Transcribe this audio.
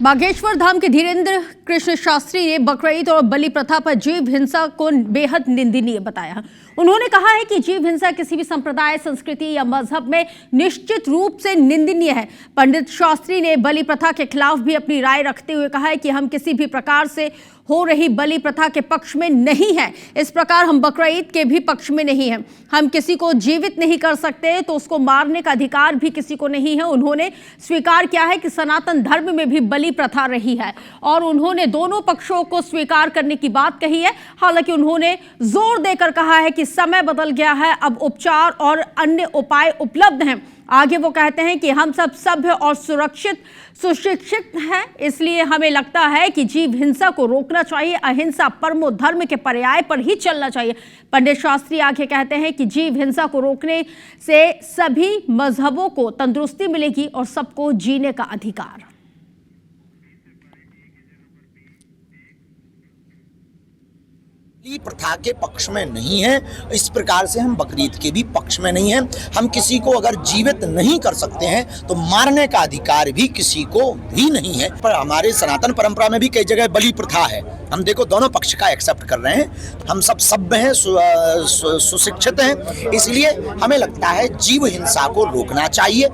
बागेश्वर धाम के धीरेन्द्र कृष्ण शास्त्री ने बकरीद और बलि प्रथा पर जीव हिंसा को बेहद निंदनीय बताया। उन्होंने कहा है कि जीव हिंसा किसी भी संप्रदाय, संस्कृति या मजहब में निश्चित रूप से निंदनीय है। पंडित शास्त्री ने बलि प्रथा के खिलाफ भी अपनी राय रखते हुए कहा है कि हम किसी भी प्रकार से हो रही बलि प्रथा के पक्ष में नहीं है। इस प्रकार हम बकरीद के भी पक्ष में नहीं हैं। हम किसी को जीवित नहीं कर सकते तो उसको मारने का अधिकार भी किसी को नहीं है। उन्होंने स्वीकार किया है कि सनातन धर्म में भी बलि प्रथा रही है और उन्होंने दोनों पक्षों को स्वीकार करने की बात कही है। हालांकि उन्होंने जोर देकर कहा है कि समय बदल गया है, अब उपचार और अन्य उपाय उपलब्ध हैं। आगे वो कहते हैं कि हम सब सभ्य और सुशिक्षित हैं, इसलिए हमें लगता है कि जीव हिंसा को रोकना चाहिए। अहिंसा परमो धर्म के पर्याय पर ही चलना चाहिए। पंडित शास्त्री आगे कहते हैं कि जीव हिंसा को रोकने से सभी मजहबों को तंदुरुस्ती मिलेगी और सबको जीने का अधिकार। प्रथा के पक्ष में नहीं है, इस प्रकार से हम बकरीद के भी पक्ष में नहीं हैं। हम किसी को अगर जीवित नहीं कर सकते हैं तो मारने का अधिकार भी किसी को भी नहीं है। पर हमारे सनातन परंपरा में भी कई जगह बलि प्रथा है। हम देखो दोनों पक्ष का एक्सेप्ट कर रहे हैं। हम सब सभ्य हैं, सुशिक्षित हैं, इसलिए हमें लगता है जीव हिंसा को रोकना चाहिए।